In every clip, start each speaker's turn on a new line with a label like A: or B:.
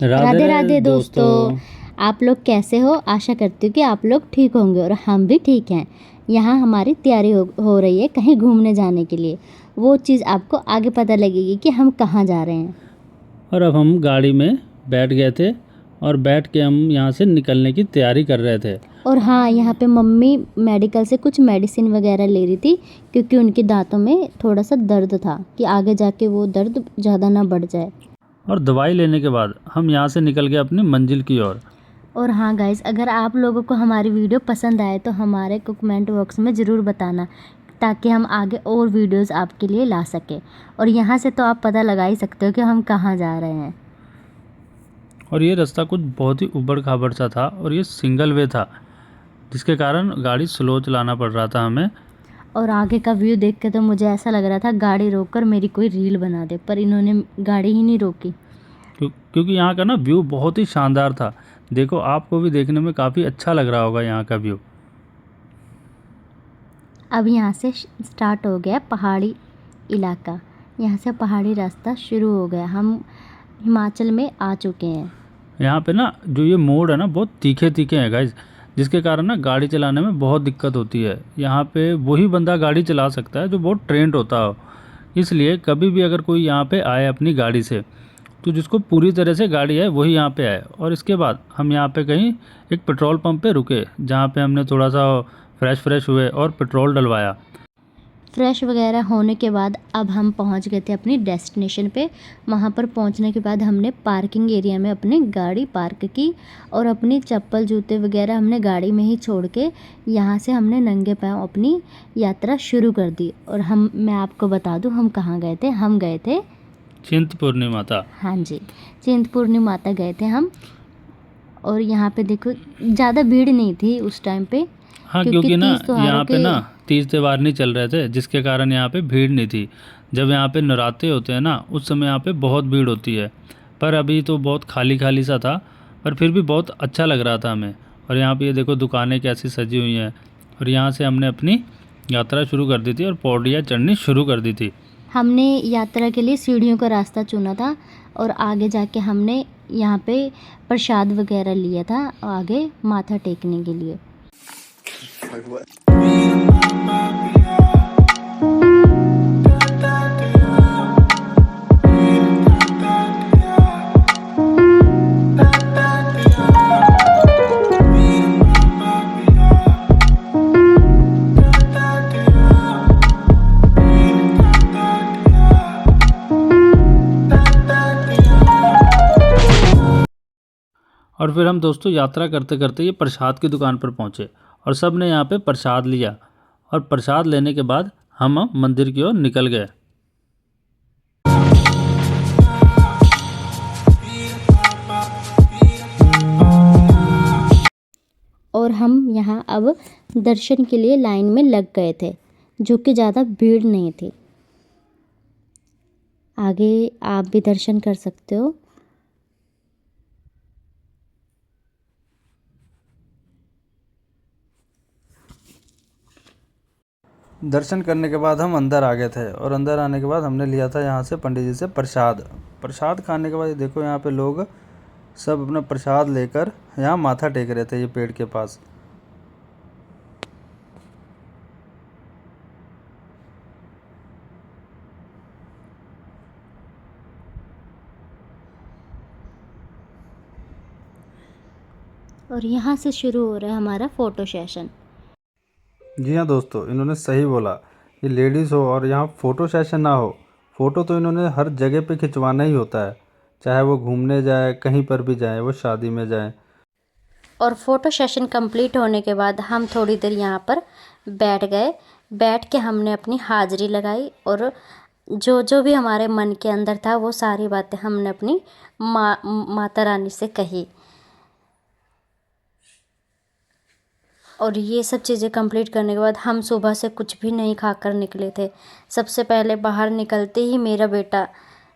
A: राधे
B: राधे
A: राधे दोस्तों।
B: आप लोग कैसे हो? आशा करती हूँ कि आप लोग ठीक होंगे और हम भी ठीक हैं। यहाँ हमारी तैयारी हो रही है कहीं घूमने जाने के लिए। वो चीज़ आपको आगे पता लगेगी कि हम कहाँ जा रहे हैं।
A: और अब हम गाड़ी में बैठ गए थे और बैठ के हम यहाँ से निकलने की तैयारी कर रहे थे।
B: और हाँ, यहाँ पे मम्मी मेडिकल से कुछ मेडिसिन वगैरह ले रही थी क्योंकि उनके दांतों में थोड़ा सा दर्द था कि आगे जाके वो दर्द ज़्यादा ना बढ़ जाए।
A: और दवाई लेने के बाद हम यहाँ से निकल गए अपनी मंजिल की ओर।
B: और हाँ गाइस, अगर आप लोगों को हमारी वीडियो पसंद आए तो हमारे को कमेंट बॉक्स में ज़रूर बताना ताकि हम आगे और वीडियोस आपके लिए ला सकें। और यहाँ से तो आप पता लगा ही सकते हो कि हम कहाँ जा रहे हैं।
A: और ये रास्ता कुछ बहुत ही उबड़ खाबड़ सा था और ये सिंगल वे था, जिसके कारण गाड़ी स्लो चलाना पड़ रहा था हमें।
B: और आगे का व्यू देख के तो मुझे ऐसा लग रहा था गाड़ी रोककर मेरी कोई रील बना दे, पर इन्होंने गाड़ी ही नहीं रोकी।
A: क्योंकि यहाँ का ना व्यू बहुत ही शानदार था। देखो, आपको भी देखने में काफ़ी अच्छा लग रहा होगा यहाँ का व्यू।
B: अब यहाँ से स्टार्ट हो गया पहाड़ी इलाका। यहाँ से पहाड़ी रास्ता शुरू हो गया। हम हिमाचल में आ चुके हैं।
A: यहाँ पे ना जो ये मोड़ है ना बहुत तीखे तीखे हैं गाइज, जिसके कारण ना गाड़ी चलाने में बहुत दिक्कत होती है। यहाँ पे वही बंदा गाड़ी चला सकता है जो बहुत ट्रेंड होता हो। इसलिए कभी भी अगर कोई यहाँ पे आए अपनी गाड़ी से, तो जिसको पूरी तरह से गाड़ी है वही यहाँ पे आए। और इसके बाद हम यहाँ पे कहीं एक पेट्रोल पंप पे रुके, जहाँ पे हमने थोड़ा सा फ्रेश हुए और पेट्रोल डलवाया।
B: फ्रेश वगैरह होने के बाद अब हम पहुंच गए थे अपनी डेस्टिनेशन पे। वहाँ पर पहुंचने के बाद हमने पार्किंग एरिया में अपनी गाड़ी पार्क की और अपनी चप्पल जूते वगैरह हमने गाड़ी में ही छोड़ के यहाँ से हमने नंगे पाँव अपनी यात्रा शुरू कर दी। और मैं आपको बता दूँ हम कहाँ गए थे। हम गए थे
A: चिंतपूर्णी माता।
B: हाँ जी, चिंतपूर्णी माता गए थे हम। और यहाँ पे देखो ज़्यादा भीड़ नहीं थी उस टाइम पे।
A: हाँ, क्योंकि ना यहाँ पे ना तीज त्यौहार नहीं चल रहे थे, जिसके कारण यहाँ पे भीड़ नहीं थी। जब यहाँ पे नवरात्रे होते हैं ना, उस समय यहाँ पे बहुत भीड़ होती है। पर अभी तो बहुत खाली खाली सा था, पर फिर भी बहुत अच्छा लग रहा था हमें। और यहाँ पे ये देखो दुकानें कैसी सजी हुई हैं। और यहाँ से हमने अपनी यात्रा शुरू कर दी थी और पौड़ियाँ चढ़नी शुरू कर दी थी।
B: हमने यात्रा के लिए सीढ़ियों का रास्ता चुना था और आगे जाके हमने यहाँ पे प्रसाद वगैरह लिया था आगे माथा टेकने के लिए।
A: और फिर हम दोस्तों यात्रा करते करते ये प्रसाद की दुकान पर पहुँचे और सब ने यहाँ पे प्रसाद लिया। और प्रसाद लेने के बाद हम मंदिर की ओर निकल गए।
B: और हम यहाँ अब दर्शन के लिए लाइन में लग गए थे, जो कि ज़्यादा भीड़ नहीं थी। आगे आप भी दर्शन कर सकते हो।
A: दर्शन करने के बाद हम अंदर आ गए थे और अंदर आने के बाद हमने लिया था यहाँ से पंडित जी से प्रसाद खाने के बाद ये देखो यहाँ पे लोग सब अपना प्रसाद लेकर यहाँ माथा टेक रहे थे ये पेड़ के पास।
B: और यहाँ से शुरू हो रहा है हमारा फ़ोटो सेशन।
A: जी हाँ दोस्तों, इन्होंने सही बोला। ये लेडीज़ हो और यहाँ फ़ोटो सेशन ना हो, फ़ोटो तो इन्होंने हर जगह पे खिंचवाना ही होता है, चाहे वो घूमने जाए, कहीं पर भी जाए, वो शादी में जाए।
B: और फ़ोटो सेशन कंप्लीट होने के बाद हम थोड़ी देर यहाँ पर बैठ गए। बैठ के हमने अपनी हाज़िरी लगाई और जो जो भी हमारे मन के अंदर था वो सारी बातें हमने अपनी माता रानी से कही। और ये सब चीज़ें कंप्लीट करने के बाद हम सुबह से कुछ भी नहीं खाकर निकले थे। सबसे पहले बाहर निकलते ही मेरा बेटा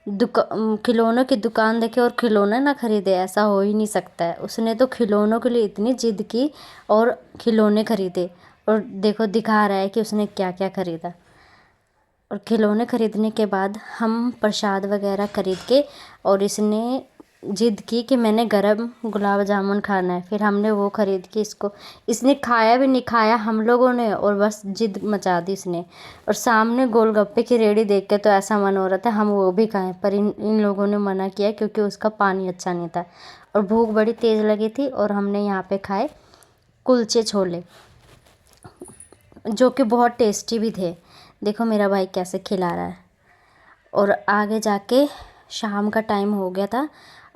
B: खिलौनों की दुकान देखे और खिलौने ना खरीदे, ऐसा हो ही नहीं सकता है। उसने तो खिलौनों के लिए इतनी ज़िद की और खिलौने खरीदे। और देखो दिखा रहा है कि उसने क्या क्या खरीदा। और खिलौने खरीदने के बाद हम प्रसाद वगैरह खरीद के और इसने जिद की कि मैंने गरम गुलाब जामुन खाना है। फिर हमने वो ख़रीद के इसने खाया भी नहीं, खाया हम लोगों ने और बस जिद मचा दी इसने। और सामने गोलगप्पे की रेहड़ी देख के तो ऐसा मन हो रहा था हम वो भी खाएं, पर इन लोगों ने मना किया क्योंकि उसका पानी अच्छा नहीं था और भूख बड़ी तेज़ लगी थी। और हमने यहाँ पे खाए कुलचे छोले जो कि बहुत टेस्टी भी थे। देखो मेरा भाई कैसे खिला रहा है। और आगे जाके शाम का टाइम हो गया था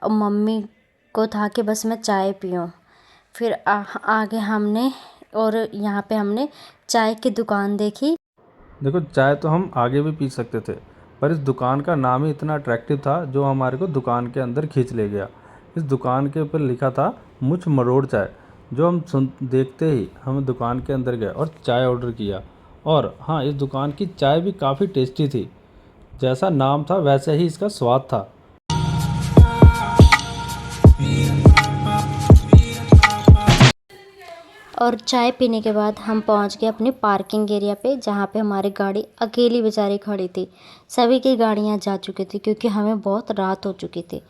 B: और मम्मी को था कि बस मैं चाय पीऊँ। फिर आगे हमने और यहाँ पे हमने चाय की दुकान देखी।
A: देखो चाय तो हम आगे भी पी सकते थे, पर इस दुकान का नाम ही इतना अट्रैक्टिव था जो हमारे को दुकान के अंदर खींच ले गया। इस दुकान के ऊपर लिखा था मुछ मरोड़ चाय, जो हम देखते ही हम दुकान के अंदर गए और चाय ऑर्डर किया। और हाँ, इस दुकान की चाय भी काफ़ी टेस्टी थी। जैसा नाम था वैसे ही इसका स्वाद था।
B: और चाय पीने के बाद हम पहुंच गए अपनी पार्किंग एरिया पे, जहाँ पे हमारी गाड़ी अकेली बेचारी खड़ी थी। सभी की गाड़ियां जा चुकी थी क्योंकि हमें बहुत रात हो चुकी थी।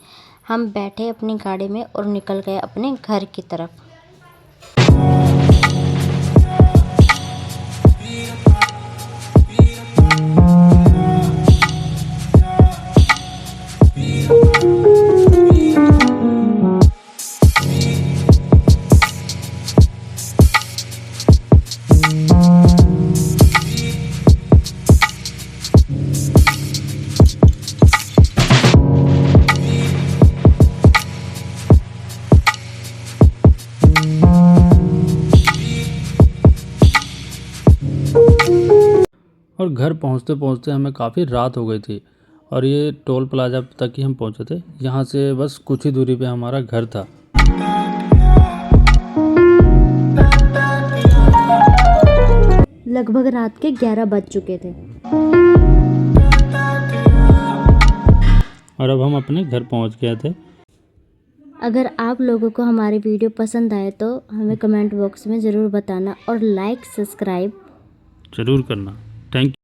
B: हम बैठे अपनी गाड़ी में और निकल गए अपने घर की तरफ।
A: और घर पहुंचते पहुंचते हमें काफ़ी रात हो गई थी और ये टोल प्लाजा तक ही हम पहुंचे थे। यहाँ से बस कुछ ही दूरी पे हमारा घर था।
B: लगभग रात के 11 बज चुके थे
A: और अब हम अपने घर पहुंच गए थे।
B: अगर आप लोगों को हमारी वीडियो पसंद आए तो हमें कमेंट बॉक्स में ज़रूर बताना और लाइक सब्सक्राइब
A: ज़रूर करना। थैंक